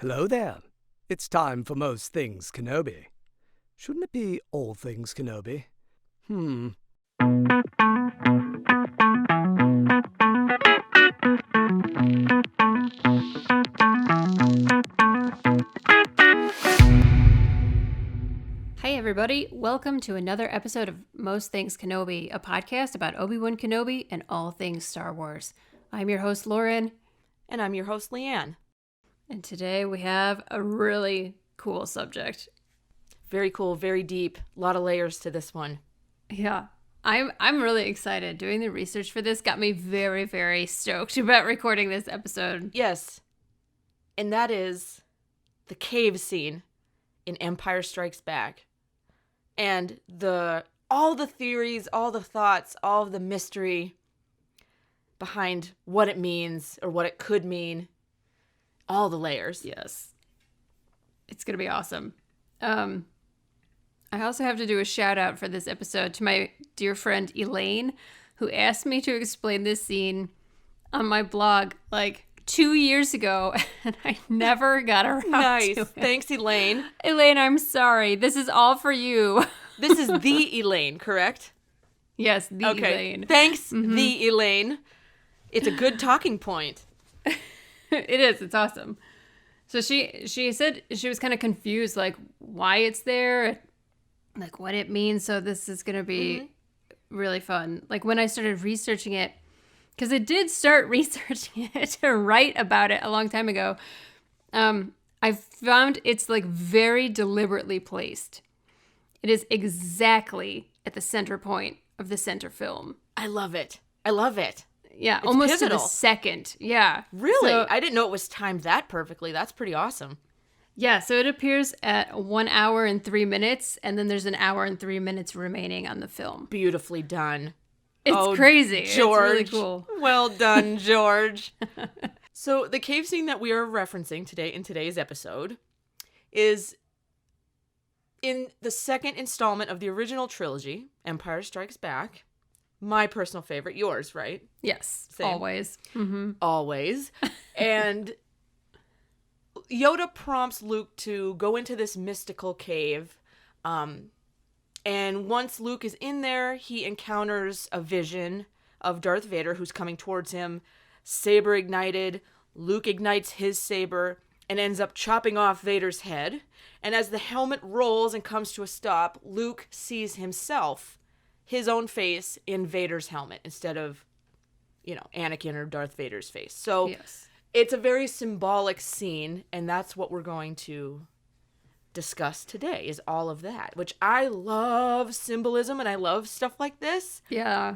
Hello there. It's time for Most Things Kenobi. Shouldn't it be All Things Kenobi? Hey everybody, welcome to another episode of Most Things Kenobi, a podcast about Obi-Wan Kenobi and all things Star Wars. I'm your host, Lauren. And I'm your host, Leanne. And today we have a really cool subject. Very cool, very deep. A lot of layers to this one. Yeah, I'm really excited. Doing the research for this got me very, very stoked about recording this episode. Yes. And that is the cave scene in Empire Strikes Back. And all the theories, all the thoughts, all of the mystery behind what it means or what it could mean. All the layers. Yes. It's going to be awesome. I also have to do a shout out for this episode to my dear friend Elaine, who asked me to explain this scene on my blog like 2 years ago, and I never got around to it. Thanks, Elaine. Elaine, I'm sorry. This is all for you. This is the Elaine, correct? Yes, the Okay. Elaine. Thanks, the Elaine. It's a good talking point. It is. It's awesome. So she said she was kind of confused, like why it's there, like what it means. So this is going to be really fun. Like when I started researching it, because I did start researching it to write about it a long time ago, I found it's like very deliberately placed. It is exactly at the center point of the center film. I love it. I love it. Yeah, It's almost pivotal. to the second. Yeah. Really? So, I didn't know it was timed that perfectly. That's pretty awesome. yeah, so it appears at 1 hour and 3 minutes, and then there's an hour and 3 minutes remaining on the film. Beautifully done. It's crazy. George. It's really cool. Well done, George. So the cave scene that we are referencing today in today's episode is in the second installment of the original trilogy, Empire Strikes Back. My personal favorite, yours, right? Yes, Same. always. Mm-hmm. Always. And Yoda prompts Luke to go into this mystical cave. And once Luke is in there, he encounters a vision of Darth Vader who's coming towards him, saber ignited. Luke ignites his saber and ends up chopping off Vader's head. And as the helmet rolls and comes to a stop, Luke sees himself, his own face, in Vader's helmet instead of, Anakin or Darth Vader's face. So Yes. it's a very symbolic scene, and that's what we're going to discuss today, is all of that, which I love symbolism and I love stuff like this. Yeah.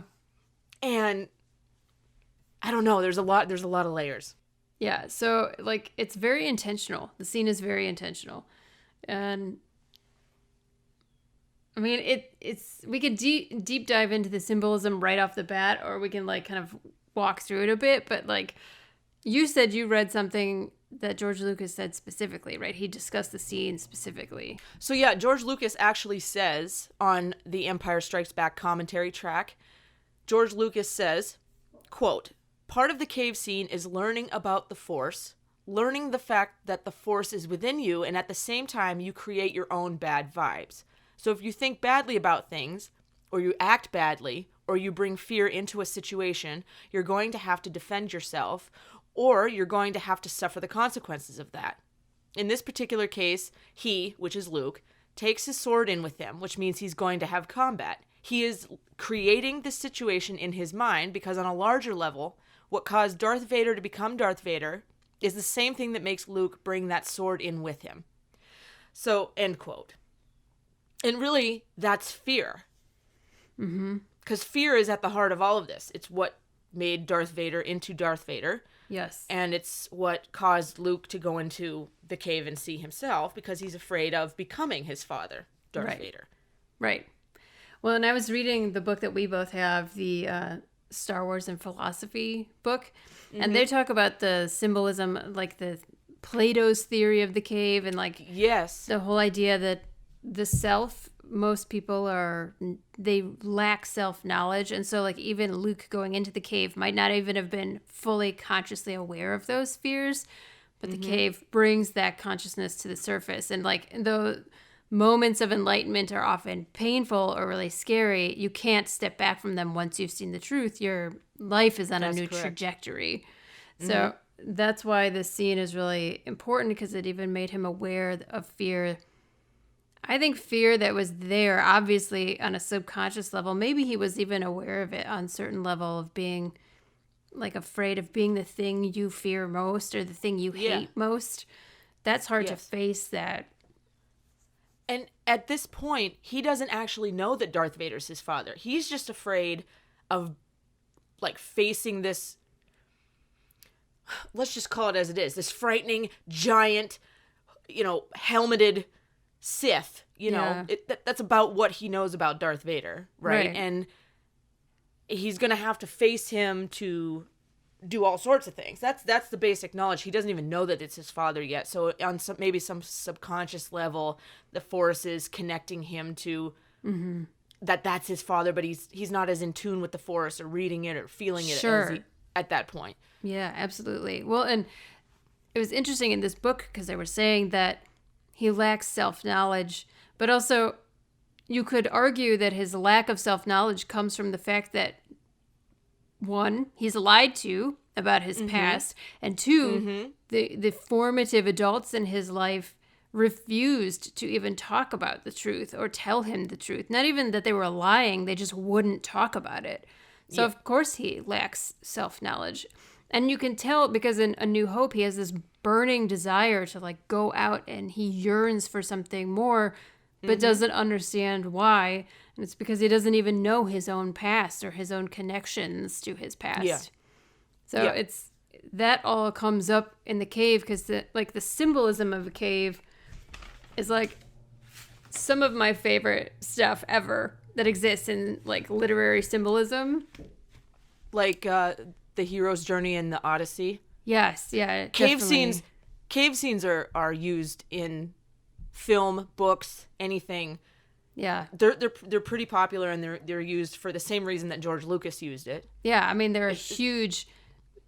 And I don't know, there's a lot of layers. Yeah, so, like, it's very intentional. The scene is very intentional. And, I mean, it's we could deep dive into the symbolism right off the bat, or we can, like, kind of walk through it a bit. But, like, you said you read something that George Lucas said specifically, right? He discussed the scene specifically. So yeah, George Lucas actually says on the Empire Strikes Back commentary track, George Lucas says, quote, "Part of the cave scene is learning about the Force, learning the fact that the Force is within you, and at the same time you create your own bad vibes. So if you think badly about things, or you act badly, or you bring fear into a situation, you're going to have to defend yourself, or you're going to have to suffer the consequences of that. In this particular case, he, which is Luke, takes his sword in with him, which means he's going to have combat. He is creating this situation in his mind because on a larger level, what caused Darth Vader to become Darth Vader is the same thing that makes Luke bring that sword in with him." So, end quote. And really, that's fear. Because fear is at the heart of all of this. It's what made Darth Vader into Darth Vader. Yes. And it's what caused Luke to go into the cave and see himself because he's afraid of becoming his father, Darth Vader. Right. Well, and I was reading the book that we both have, the Star Wars and Philosophy book, and they talk about the symbolism, like the Plato's theory of the cave, and like Yes. the whole idea that the self, most people they lack self-knowledge, and so like even Luke going into the cave might not even have been fully consciously aware of those fears, but the cave brings that consciousness to the surface. And like the moments of enlightenment are often painful or really scary. You can't step back from them once you've seen the truth. Your life is on a new trajectory. So that's why this scene is really important, because it even made him aware of fear. I think fear that was there, obviously on a subconscious level. Maybe he was even aware of it on a certain level of being like afraid of being the thing you fear most or the thing you hate most. That's hard to face that. And at this point, he doesn't actually know that Darth Vader's his father. He's just afraid of like facing this, let's just call it as it is, this frightening, giant, helmeted Sith. That's about what he knows about Darth Vader, right? And he's going to have to face him to do all sorts of things. That's the basic knowledge. He doesn't even know that it's his father yet. So on maybe some subconscious level, the Force is connecting him to that's his father, but he's not as in tune with the Force or reading it or feeling it at that point. Yeah, absolutely. Well, and it was interesting in this book because they were saying that he lacks self-knowledge, but also you could argue that his lack of self-knowledge comes from the fact that, one, he's lied to about his past, and two, the formative adults in his life refused to even talk about the truth or tell him the truth. Not even that they were lying, they just wouldn't talk about it. So of course he lacks self-knowledge. And you can tell because in A New Hope, he has this burning desire to like go out, and he yearns for something more, but doesn't understand why. And it's because he doesn't even know his own past or his own connections to his past. Yeah. So it's that all comes up in the cave, because the symbolism of a cave is like some of my favorite stuff ever that exists in like literary symbolism. Like the hero's journey in the Odyssey. Yes, yeah. Cave definitely. scenes are used in film, books, anything. Yeah. They're pretty popular, and they're used for the same reason that George Lucas used it. Yeah, I mean they're a huge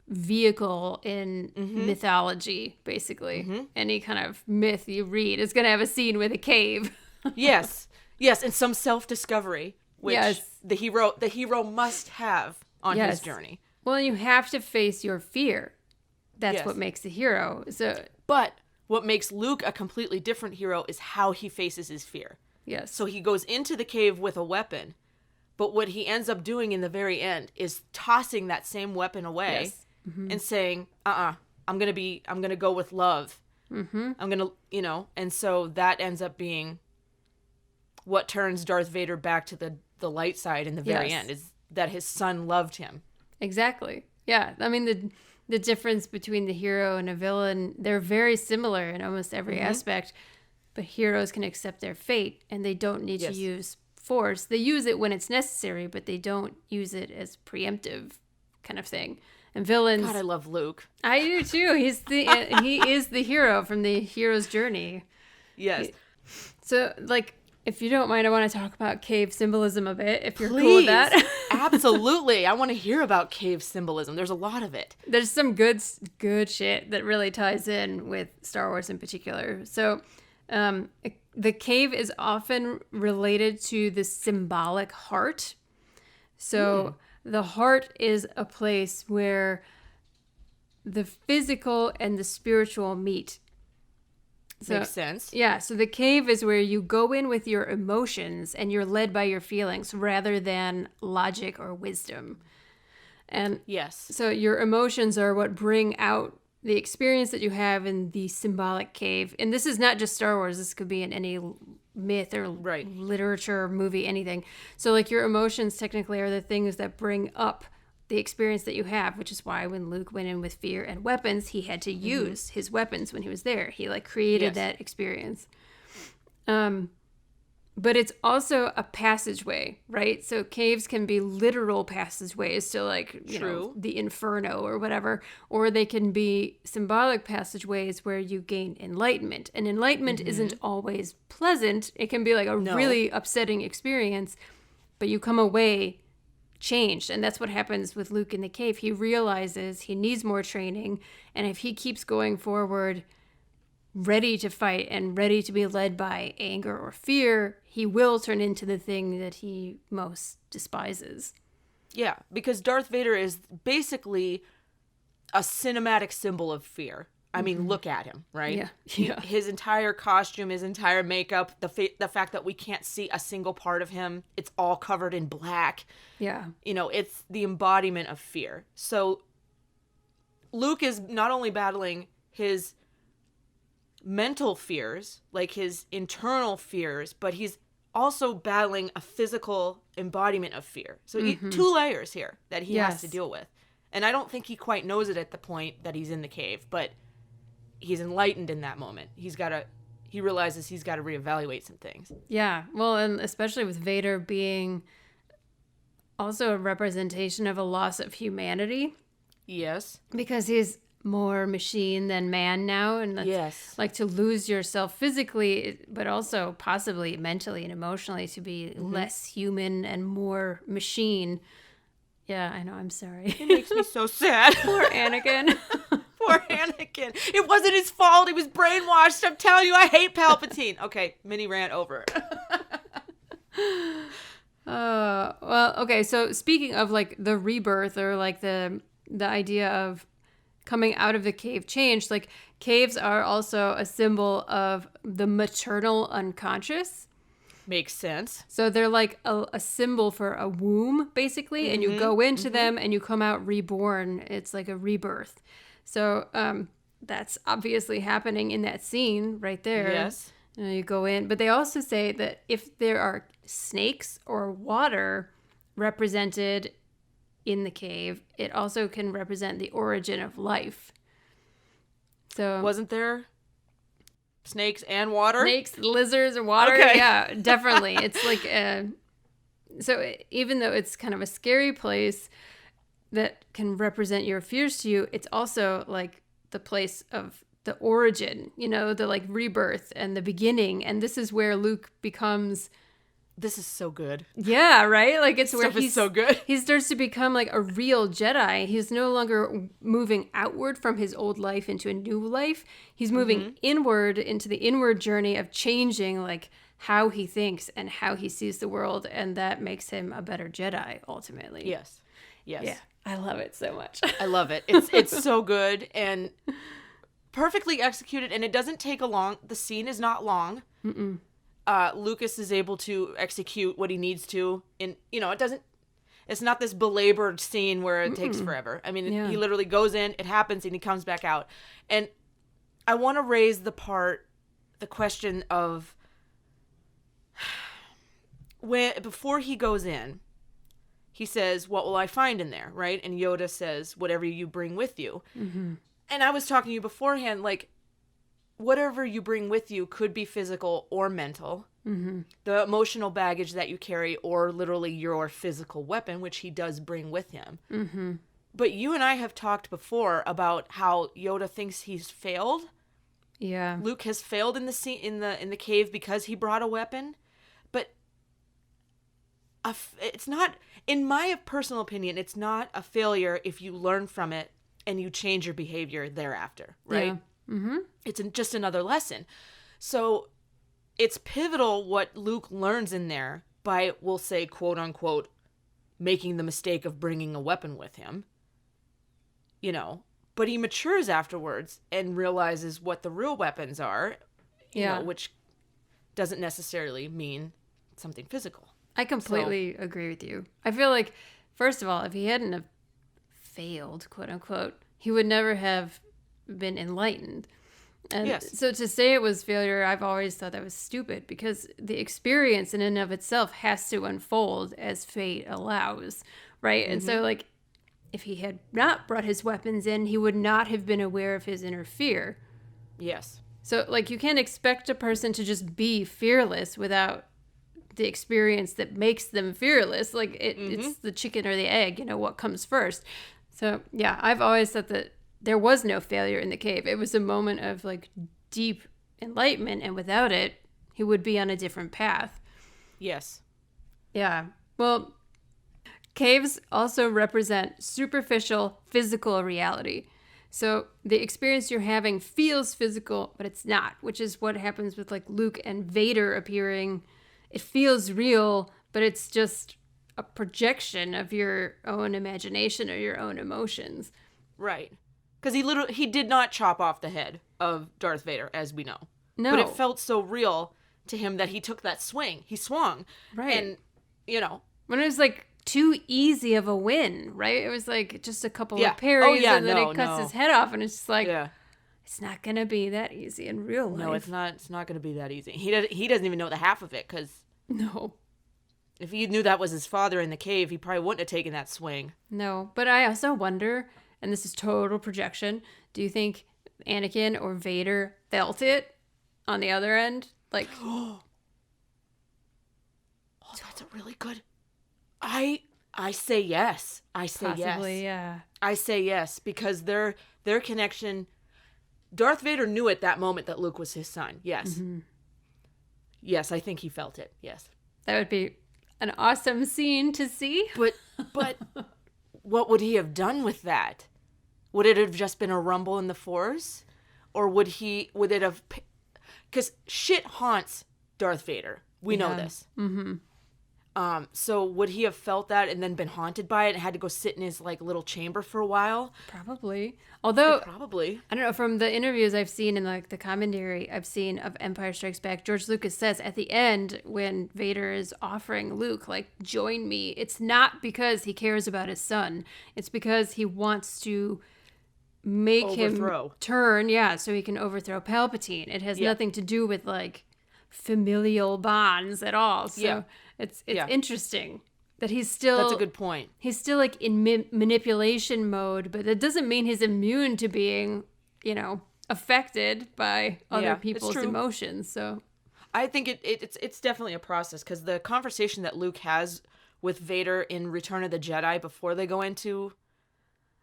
vehicle in mythology, basically. Any kind of myth you read is going to have a scene with a cave. Yes, and some self-discovery, which the hero must have on his journey. Well, you have to face your fear. That's what makes the hero. But what makes Luke a completely different hero is how he faces his fear. Yes. So he goes into the cave with a weapon, but what he ends up doing in the very end is tossing that same weapon away and saying, I'm gonna go with love. I'm gonna, and so that ends up being what turns Darth Vader back to the light side in the very end, is that his son loved him. Exactly. Yeah. I mean, the difference between the hero and a villain, they're very similar in almost every aspect, but heroes can accept their fate, and they don't need to use force. They use it when it's necessary, but they don't use it as preemptive kind of thing. And villains... God, I love Luke. I do too. He is the hero from the hero's journey. Yes. So, like, if you don't mind, I want to talk about cave symbolism a bit, if you're cool with that. Absolutely. I want to hear about cave symbolism. There's a lot of it. There's some good shit that really ties in with Star Wars in particular. So, the cave is often related to the symbolic heart. So, the heart is a place where the physical and the spiritual meet. So, makes sense. Yeah, so the cave is where you go in with your emotions and you're led by your feelings rather than logic or wisdom. And so your emotions are what bring out the experience that you have in the symbolic cave. And this is not just Star Wars. This could be in any myth or literature, movie, anything. So like your emotions technically are the things that bring up the experience that you have, which is why when Luke went in with fear and weapons, he had to use his weapons when he was there. He like created that experience. But it's also a passageway, right? So caves can be literal passageways to like, you know, the inferno or whatever, or they can be symbolic passageways where you gain enlightenment. And enlightenment isn't always pleasant. It can be like a really upsetting experience, but you come away changed. And that's what happens with Luke in the cave. He realizes he needs more training. And if he keeps going forward, ready to fight and ready to be led by anger or fear, he will turn into the thing that he most despises. Yeah, because Darth Vader is basically a cinematic symbol of fear. I mean, look at him, right? Yeah. His entire costume, his entire makeup, the fact that we can't see a single part of him, it's all covered in black. Yeah. You know, it's the embodiment of fear. So Luke is not only battling his mental fears, like his internal fears, but he's also battling a physical embodiment of fear. So two layers here that he has to deal with. And I don't think he quite knows it at the point that he's in the cave, but he's enlightened in that moment. He realizes he's got to reevaluate some things. Yeah. Well, and especially with Vader being also a representation of a loss of humanity. Yes. Because he's more machine than man now. And that's like to lose yourself physically, but also possibly mentally and emotionally to be less human and more machine. Yeah, I know. I'm sorry. It makes me so sad. Poor Anakin. Poor Anakin. It wasn't his fault. He was brainwashed. I'm telling you, I hate Palpatine. Okay, mini rant over. Well, okay. So speaking of like the rebirth or like the idea of coming out of the cave changed, like caves are also a symbol of the maternal unconscious. Makes sense. So they're like a symbol for a womb, basically, and you go into them and you come out reborn. It's like a rebirth. So that's obviously happening in that scene right there. Yes. You go in. But they also say that if there are snakes or water represented in the cave, it also can represent the origin of life. So wasn't there snakes and water? Snakes, lizards, or water? Okay. Yeah, definitely. It's like so even though it's kind of a scary place that can represent your fears to you, it's also like the place of the origin, you know, the like rebirth and the beginning. And this is where Luke becomes... This is so good. Yeah, right? Like it's where Stuff is so good. He starts to become like a real Jedi. He's no longer moving outward from his old life into a new life. He's moving inward into the inward journey of changing like how he thinks and how he sees the world. And that makes him a better Jedi ultimately. Yes. Yeah. I love it so much. I love it. It's so good and perfectly executed, and it doesn't take the scene is not long. Lucas is able to execute what he needs to it's not this belabored scene where it takes forever. I mean, he literally goes in, it happens, and he comes back out. And I want to raise the question of before he goes in, he says, "What will I find in there?" Right? And Yoda says, "Whatever you bring with you." And I was talking to you beforehand, like, whatever you bring with you could be physical or mental. The emotional baggage that you carry, or literally your physical weapon, which he does bring with him. But you and I have talked before about how Yoda thinks he's failed. Yeah. Luke has failed in the scene in the cave because he brought a weapon. But it's not, in my personal opinion, it's not a failure if you learn from it and you change your behavior thereafter, right? Yeah. It's just another lesson. So it's pivotal what Luke learns in there by, we'll say, quote unquote, making the mistake of bringing a weapon with him. You know, but he matures afterwards and realizes what the real weapons are, you know, which doesn't necessarily mean something physical. I completely agree with you. I feel like, first of all, if he hadn't have failed, quote unquote, he would never have been enlightened. And so to say it was failure, I've always thought that was stupid, because the experience in and of itself has to unfold as fate allows, right? And so, like, if he had not brought his weapons in, he would not have been aware of his inner fear. Yes. So, like, you can't expect a person to just be fearless without the experience that makes them fearless. Like, it's the chicken or the egg, you know, what comes first. So, yeah, I've always thought that there was no failure in the cave. It was a moment of like deep enlightenment, and without it, he would be on a different path. Yes. Yeah. Well, Caves also represent superficial physical reality. So the experience you're having feels physical, but it's not, which is what happens with like Luke and Vader appearing. It feels real, but it's just a projection of your own imagination or your own emotions. Right. Because he did not chop off the head of Darth Vader, as we know. No. But it felt so real to him that he took that swing. He swung. Right. And, you know. When it was like too easy of a win, right? It was like just a couple of parries and then he cuts his head off and it's just like, it's not going to be that easy in real life. No, it's not going to be that easy. He doesn't even know the half of it because no. If he knew that was his father in the cave, he probably wouldn't have taken that swing. No, but I also wonder, and this is total projection, do you think Anakin or Vader felt it on the other end? Like, oh, that's a really good. I say yes. I say possibly, yes. Yeah. I say yes because their connection. Darth Vader knew at that moment that Luke was his son. Yes. Mm-hmm. Yes, I think he felt it. Yes. That would be an awesome scene to see. But what would he have done with that? Would it have just been a rumble in the Force? Or would it have... Because shit haunts Darth Vader. We know this. Mm-hmm. So would he have felt that and then been haunted by it and had to go sit in his like little chamber for a while? Probably. Although, probably. I don't know, from the interviews I've seen and like the commentary I've seen of Empire Strikes Back, George Lucas says at the end when Vader is offering Luke, like, join me, it's not because he cares about his son. It's because he wants to make him turn, so he can overthrow Palpatine. It has nothing to do with like familial bonds at all. So it's interesting that he's still... That's a good point. He's still like in manipulation mode, but that doesn't mean he's immune to being, affected by other people's emotions. So I think it's definitely a process because the conversation that Luke has with Vader in Return of the Jedi before they go into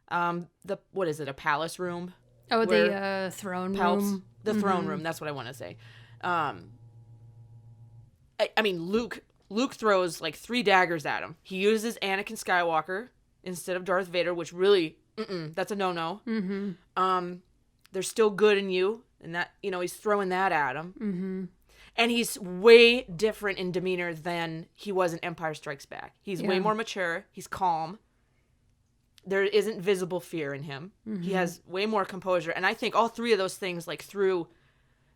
what is it, a palace room? Oh, the throne room. The throne room, that's what I want to say. I mean, Luke throws like 3 daggers at him. He uses Anakin Skywalker instead of Darth Vader, which really, that's a no-no. Mm-hmm. There's still good in you, and that, he's throwing that at him. Mm-hmm. And he's way different in demeanor than he was in Empire Strikes Back. He's way more mature. He's calm. There isn't visible fear in him. Mm-hmm. He has way more composure. And I think all 3 of those things, like, threw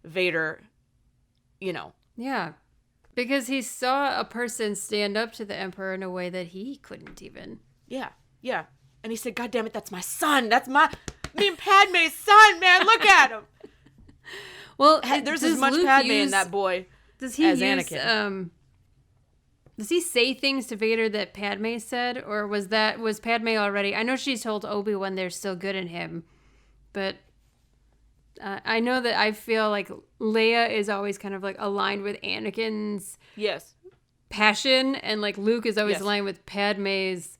Vader, Yeah. Because he saw a person stand up to the Emperor in a way that he couldn't even. Yeah. And he said, God damn it, that's my son. That's me and Padme's son, man. Look at him. Well, there's as much Padme in that boy as Anakin. Does he say things to Vader that Padme said? Or was Padme already... I know she's told Obi-Wan there's still good in him. But... I know that I feel like Leia is always kind of like aligned with Anakin's passion, and like Luke is always aligned with Padme's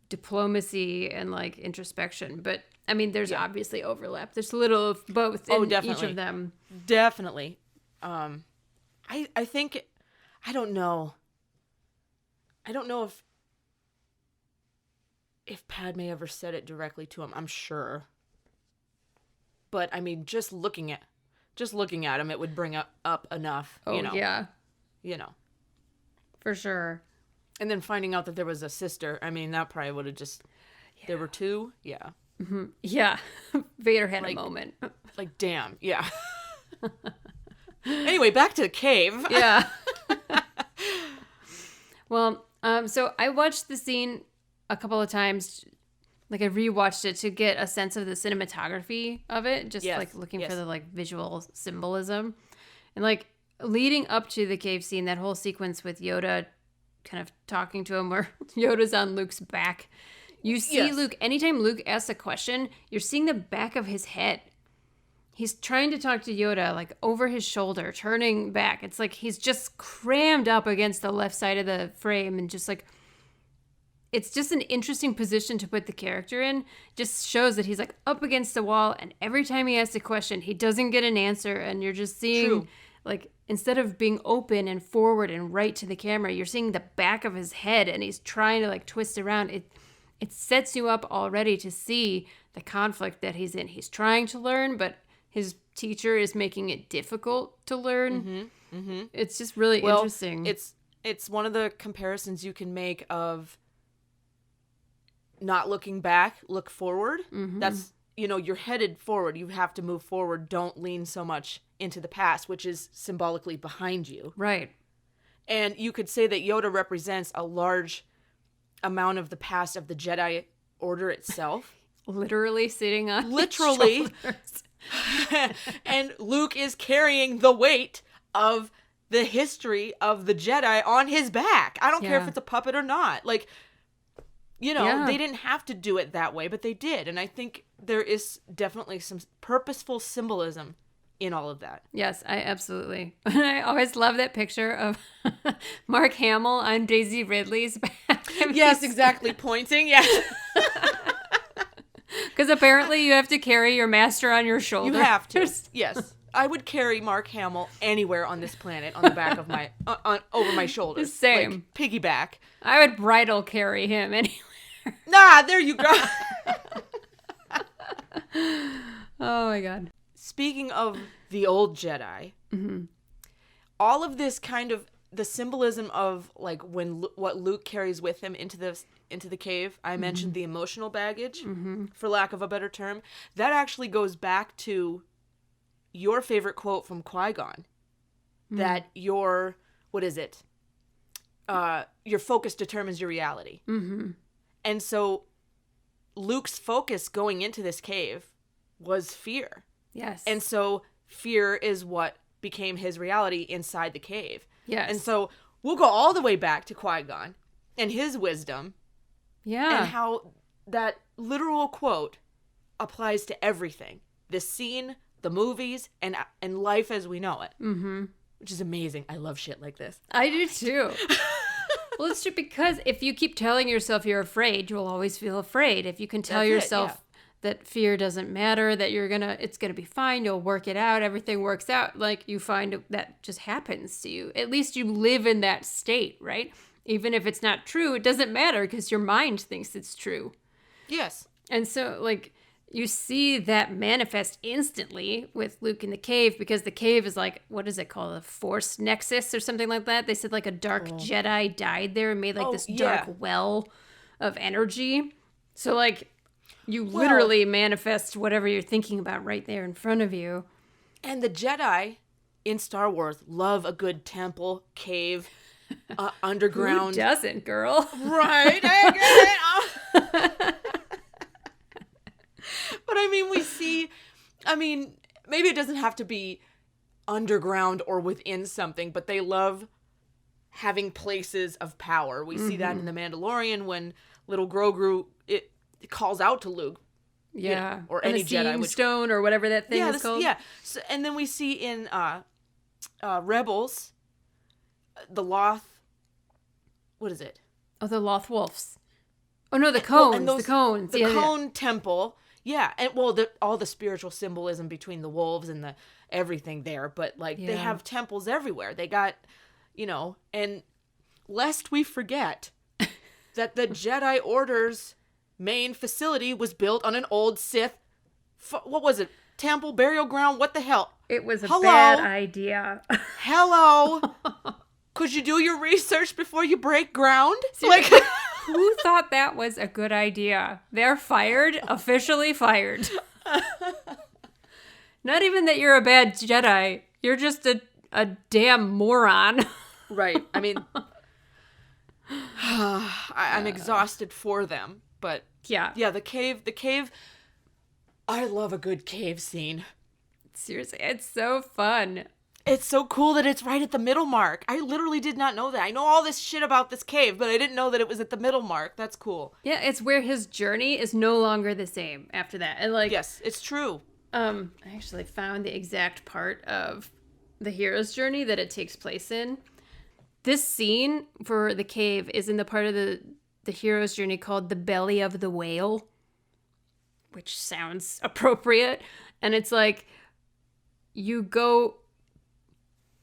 diplomacy and like introspection. But I mean, there's obviously overlap. There's a little of both in each of them. Definitely. I think, I don't know. I don't know if Padme ever said it directly to him. I'm sure. But I mean, just looking at him, it would bring up enough. Yeah. For sure. And then finding out that there was a sister. I mean, that probably would have just. Yeah. There were 2. Yeah. Mm-hmm. Yeah. Vader had a moment. Like, damn. Yeah. Anyway, back to the cave. Yeah. Well, so I watched the scene a couple of times. Like, I rewatched it to get a sense of the cinematography of it, just like looking for the like visual symbolism. And like leading up to the cave scene, that whole sequence with Yoda kind of talking to him where Yoda's on Luke's back. You see Luke, anytime Luke asks a question, you're seeing the back of his head. He's trying to talk to Yoda, like over his shoulder, turning back. It's like he's just crammed up against the left side of the frame and just like, it's just an interesting position to put the character in. Just shows that he's like up against the wall, and every time he asks a question, he doesn't get an answer, and you're just seeing like instead of being open and forward and right to the camera, you're seeing the back of his head and he's trying to like twist around. It sets you up already to see the conflict that he's in. He's trying to learn, but his teacher is making it difficult to learn. It's just really interesting. It's one of the comparisons you can make of not looking back, look forward. That's, you're headed forward. You have to move forward. Don't lean so much into the past, which is symbolically behind you. Right. And you could say that Yoda represents a large amount of the past of the Jedi Order itself. Literally sitting on Literally. his shoulders. And Luke is carrying the weight of the history of the Jedi on his back. I don't care if it's a puppet or not. Like, they didn't have to do it that way, but they did. And I think there is definitely some purposeful symbolism in all of that. Yes, I absolutely. I always love that picture of Mark Hamill on Daisy Ridley's back. Yes, exactly. Pointing. Yes. Because apparently you have to carry your master on your shoulder. You have to. Yes. I would carry Mark Hamill anywhere on this planet on the back of my, over my shoulders. Same. Like, piggyback. I would bridal carry him anywhere. Nah, there you go. Oh my God. Speaking of the old Jedi, all of this kind of, the symbolism of like what Luke carries with him into the cave, I mentioned the emotional baggage, for lack of a better term, that actually goes back to your favorite quote from Qui-Gon, that your focus determines your reality. And so Luke's focus going into this cave was fear. Yes. And so fear is what became his reality inside the cave. Yes. And so we'll go all the way back to Qui-Gon and his wisdom. Yeah. And how that literal quote applies to everything. This scene, the movies, and life as we know it. Which is amazing. I love shit like this. I do too. Well, it's true because if you keep telling yourself you're afraid, you'll always feel afraid. If you can tell yourself that fear doesn't matter, that it's gonna be fine, you'll work it out, everything works out, like you find that just happens to you. At least you live in that state, right? Even if it's not true, it doesn't matter because your mind thinks it's true. Yes. And so, like, you see that manifest instantly with Luke in the cave because the cave is like, what is it called? A force nexus or something like that? They said like a dark Jedi died there and made like this dark well of energy. So like you literally manifest whatever you're thinking about right there in front of you. And the Jedi in Star Wars love a good temple, cave, underground. Who doesn't, girl? Right. I get it. But maybe it doesn't have to be underground or within something, but they love having places of power. We see that in The Mandalorian when little Grogu, it calls out to Luke. Yeah. Or and any the Jedi. stone or whatever that thing is called. Yeah. So, and then we see in Rebels, the Loth, what is it? Oh, the Loth Wolves. Oh, no, the cones. The cones. The cone temple. Yeah, and all the spiritual symbolism between the wolves and the everything there, but like they have temples everywhere. They got, and lest we forget that the Jedi Order's main facility was built on an old Sith, what was it? Temple, burial ground, what the hell? It was a bad idea. Hello? Could you do your research before you break ground? Like, who thought that was a good idea? They're fired, officially fired. Not even that you're a bad Jedi. You're just a damn moron. Right. I mean, I'm exhausted for them, but yeah, the cave. I love a good cave scene. Seriously, it's so fun. It's so cool that it's right at the middle mark. I literally did not know that. I know all this shit about this cave, but I didn't know that it was at the middle mark. That's cool. Yeah, it's where his journey is no longer the same after that. And like, yes, it's true. I actually found the exact part of the hero's journey that it takes place in. This scene for the cave is in the part of the hero's journey called the Belly of the Whale, which sounds appropriate. And it's like you go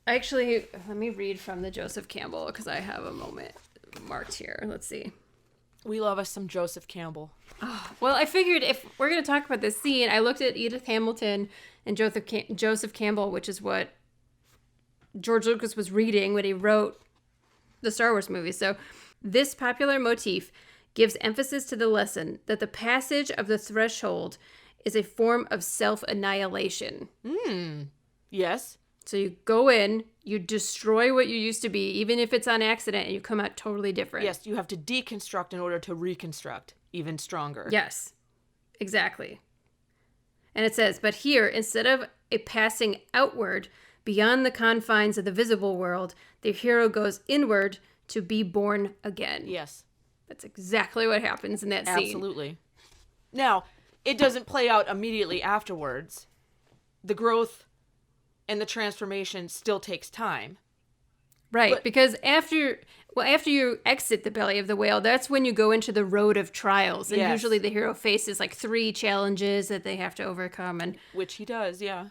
Actually, let me read from the Joseph Campbell because I have a moment marked here. Let's see. We love us some Joseph Campbell. Well, I figured if we're going to talk about this scene, I looked at Edith Hamilton and Joseph Campbell, which is what George Lucas was reading when he wrote the Star Wars movies. So this popular motif gives emphasis to the lesson that the passage of the threshold is a form of self-annihilation. Yes. So you go in, you destroy what you used to be, even if it's on accident, and you come out totally different. Yes, you have to deconstruct in order to reconstruct even stronger. Yes, exactly. And it says, but here, instead of a passing outward beyond the confines of the visible world, the hero goes inward to be born again. Yes. That's exactly what happens in that scene. Absolutely. Now, it doesn't play out immediately afterwards. The growth and the transformation still takes time. Right, But- because after you exit the belly of the whale, that's when you go into the road of trials. And Yes. usually the hero faces like 3 challenges that they have to overcome. And Which he does, yeah.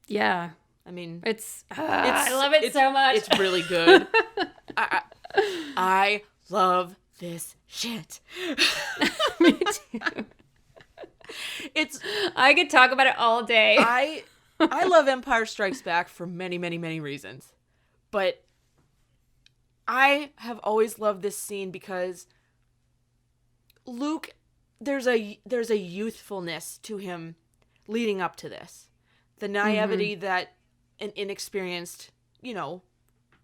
yeah, I mean, I love it so much. It's really good. I love this shit. Me too. It's I could talk about it all day. I love Empire Strikes Back for many, many, many reasons. But I have always loved this scene because Luke, there's a youthfulness to him leading up to this. The naivety that an inexperienced,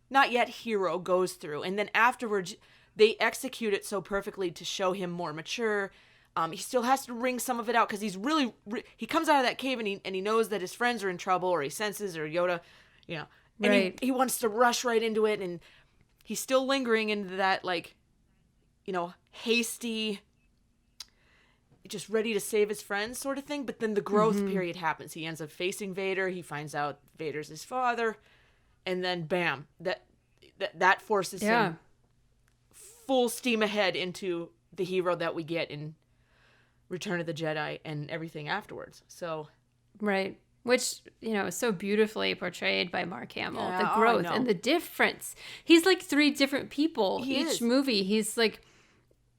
not yet hero goes through. And then afterwards, they execute it so perfectly to show him more mature. He still has to wring some of it out because he's really... he comes out of that cave and he knows that his friends are in trouble, or he senses, or Yoda, And Right. he wants to rush right into it, and he's still lingering into that, hasty, just ready to save his friends sort of thing. But then the growth period happens. He ends up facing Vader. He finds out Vader's his father. And then, bam, that forces him full steam ahead into the hero that we get in Return of the Jedi and everything afterwards. So, Right. Which, is so beautifully portrayed by Mark Hamill. Yeah, The I growth know. and the difference. He's like 3 different people. He Each is. movie, he's like,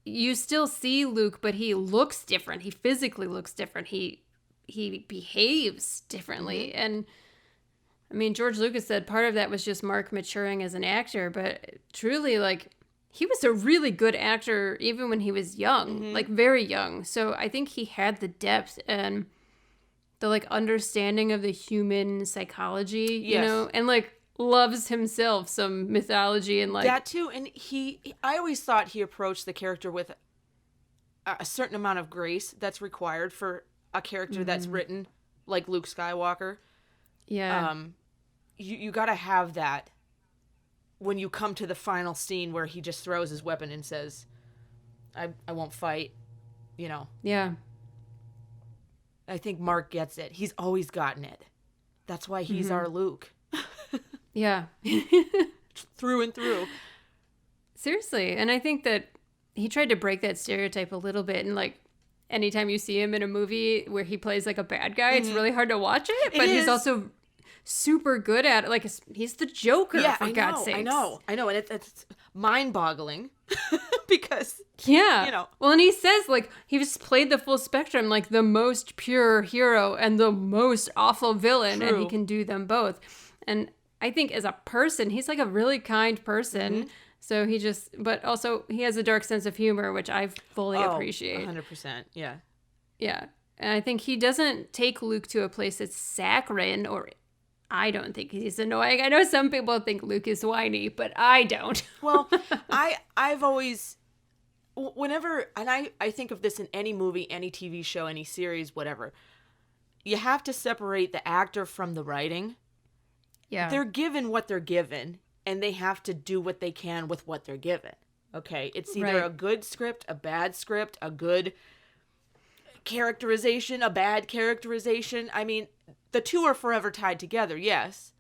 you still see Luke, but he looks different. He physically looks different. He behaves differently. And I mean, George Lucas said part of that was just Mark maturing as an actor, but truly, like, he was a really good actor even when he was young, like very young. So I think he had the depth and the like understanding of the human psychology, Yes. and like loves himself some mythology and like that too. And I always thought he approached the character with a certain amount of grace that's required for a character that's written like Luke Skywalker. yeah. You got to have that when you come to the final scene where he just throws his weapon and says, I won't fight, Yeah. I think Mark gets it. He's always gotten it. That's why he's our Luke. Yeah. Through and through. Seriously. And I think that he tried to break that stereotype a little bit. And like anytime you see him in a movie where he plays like a bad guy, it's really hard to watch it. But he's is. also super good at it. Like he's the Joker, for God's sake. I know. And it's mind-boggling because, Yeah. Well, and he says, like, he just played the full spectrum, like the most pure hero and the most awful villain, and he True. can do them both. And I think as a person, he's like a really kind person. So but also he has a dark sense of humor, which I fully appreciate. 100%. Yeah. Yeah. And I think he doesn't take Luke to a place that's saccharine, or I don't think he's annoying. I know some people think Luke is whiny, but I don't. Well, I've always, whenever, and I think of this in any movie, any TV show, any series, whatever, you have to separate the actor from the writing. Yeah. They're given what they're given, and they have to do what they can with what they're given. Okay? It's either Right. a good script, a bad script, a good characterization, a bad characterization. I mean, the two are forever tied together, yes.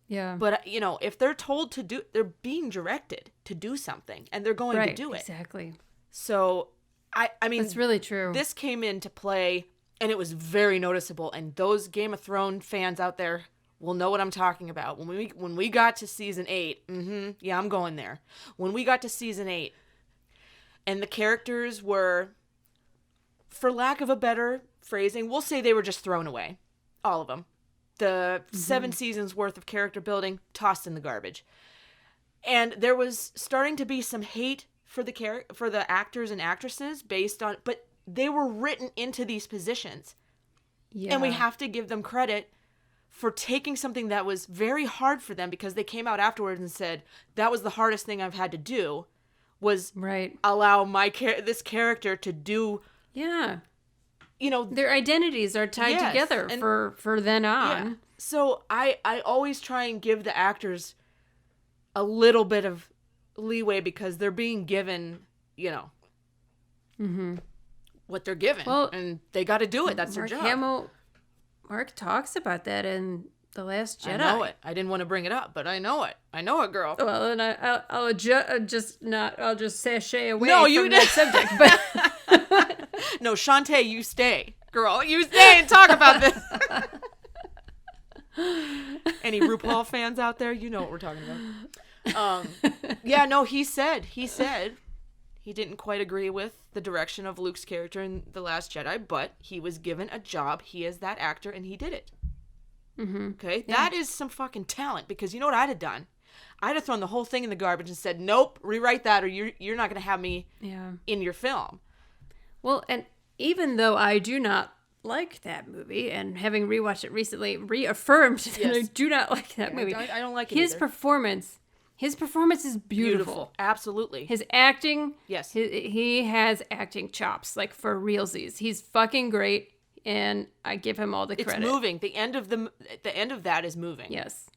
Yeah. But, if they're told to do, they're being directed to do something, and they're going to do it. Exactly. So, I mean, That's really true. this came into play, and it was very noticeable. And those Game of Thrones fans out there will know what I'm talking about. When we got to season 8, yeah, I'm going there. When we got to season 8, and the characters were, for lack of a better phrasing, we'll say they were just thrown away. All of them. The 7 seasons worth of character building, tossed in the garbage. And there was starting to be some hate for the actors and actresses based on, but they were written into these positions. Yeah. And we have to give them credit for taking something that was very hard for them, because they came out afterwards and said, that was the hardest thing I've had to do, was allow this character to do. Yeah. You know, their identities are tied together for then on. Yeah. So I always try and give the actors a little bit of leeway, because they're being given, you know, what they're given. Well, and they got to do it. That's their job. Mark talks about that in The Last Jedi. I know it. I didn't want to bring it up, but I know it. I know it, girl. Well, and I'll just sashay away from that subject. But no, Shantae, you stay, girl. You stay and talk about this. Any RuPaul fans out there, you know what we're talking about. Yeah, no, he said he didn't quite agree with the direction of Luke's character in The Last Jedi, but he was given a job. He is that actor, and he did it. Okay? Yeah. That is some fucking talent, because you know what I'd have done? I'd have thrown the whole thing in the garbage and said, nope, rewrite that, or you're not going to have me in your film. Well, and even though I do not like that movie, and having rewatched it recently, reaffirmed that I do not like that movie. I don't like it His either. His performance is beautiful. Absolutely. His acting, yes, he has acting chops, like for realsies. He's fucking great, and I give him all the credit. It's moving. The end of that is moving. Yes.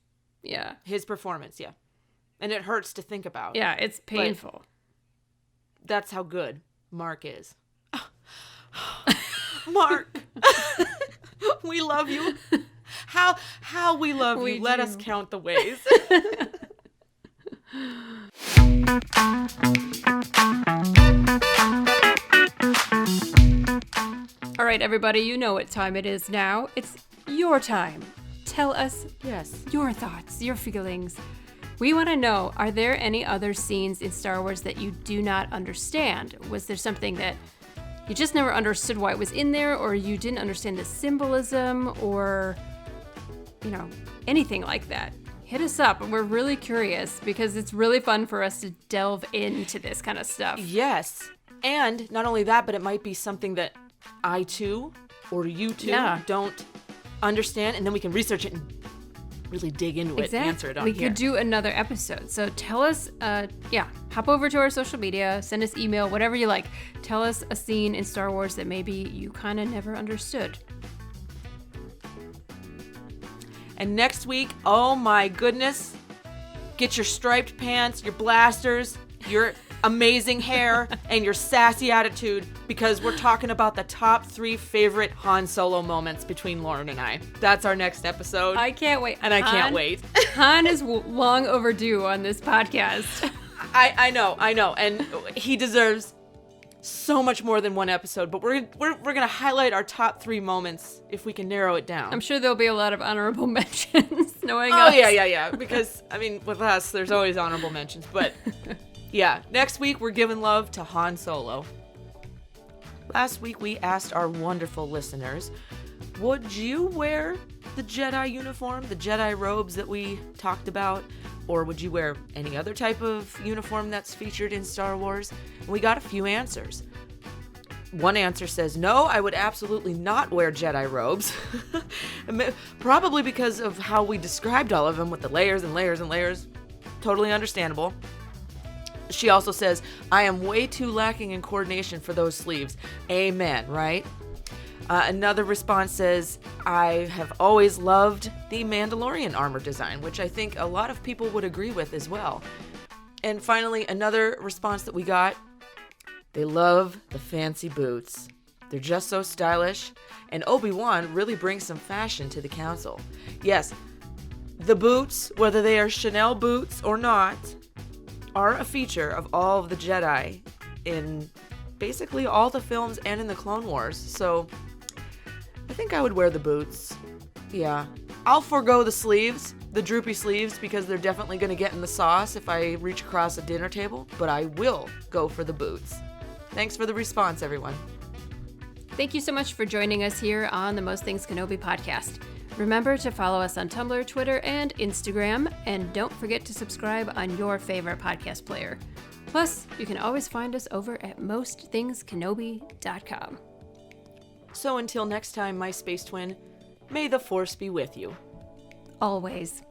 Yeah. His performance, yeah. And it hurts to think about. Yeah, it's painful. But that's how good Mark is. Mark. We love you. How we love you. Let us count the ways. All right, everybody, you know what time it is now. It's your time. Tell us your thoughts, your feelings. We want to know, are there any other scenes in Star Wars that you do not understand? Was there something that you just never understood why it was in there, or you didn't understand the symbolism, or, you know, anything like that? Hit us up. We're really curious, because it's really fun for us to delve into this kind of stuff. Yes. And not only that, but it might be something that I too, or you too, don't understand, and then we can research it and really dig into it and answer it on here. We could do another episode. So tell us, hop over to our social media, send us email, whatever you like. Tell us a scene in Star Wars that maybe you kind of never understood. And next week, oh my goodness, get your striped pants, your blasters, your amazing hair, and your sassy attitude, because we're talking about the top 3 favorite Han Solo moments between Lauren and I. That's our next episode. I can't wait. And I can't wait. Han is long overdue on this podcast. I know. And he deserves so much more than one episode, but we're gonna highlight our top 3 moments if we can narrow it down. I'm sure there'll be a lot of honorable mentions, knowing us. Oh yeah. Because I mean, with us, there's always honorable mentions. But yeah, next week we're giving love to Han Solo. Last week we asked our wonderful listeners, would you wear the Jedi uniform, the Jedi robes that we talked about? Or would you wear any other type of uniform that's featured in Star Wars? And we got a few answers. One answer says, no, I would absolutely not wear Jedi robes. Probably because of how we described all of them with the layers and layers and layers. Totally understandable. She also says, I am way too lacking in coordination for those sleeves. Amen, right? Another response says, I have always loved the Mandalorian armor design, which I think a lot of people would agree with as well. And finally, another response that we got, they love the fancy boots. They're just so stylish, and Obi-Wan really brings some fashion to the council. Yes, the boots, whether they are Chanel boots or not, are a feature of all of the Jedi in basically all the films and in the Clone Wars, so I think I would wear the boots. Yeah. I'll forego the sleeves, the droopy sleeves, because they're definitely going to get in the sauce if I reach across a dinner table, but I will go for the boots. Thanks for the response, everyone. Thank you so much for joining us here on the Most Things Kenobi podcast. Remember to follow us on Tumblr, Twitter, and Instagram, and don't forget to subscribe on your favorite podcast player. Plus, you can always find us over at mostthingskenobi.com. So until next time, my space twin, may the Force be with you. Always.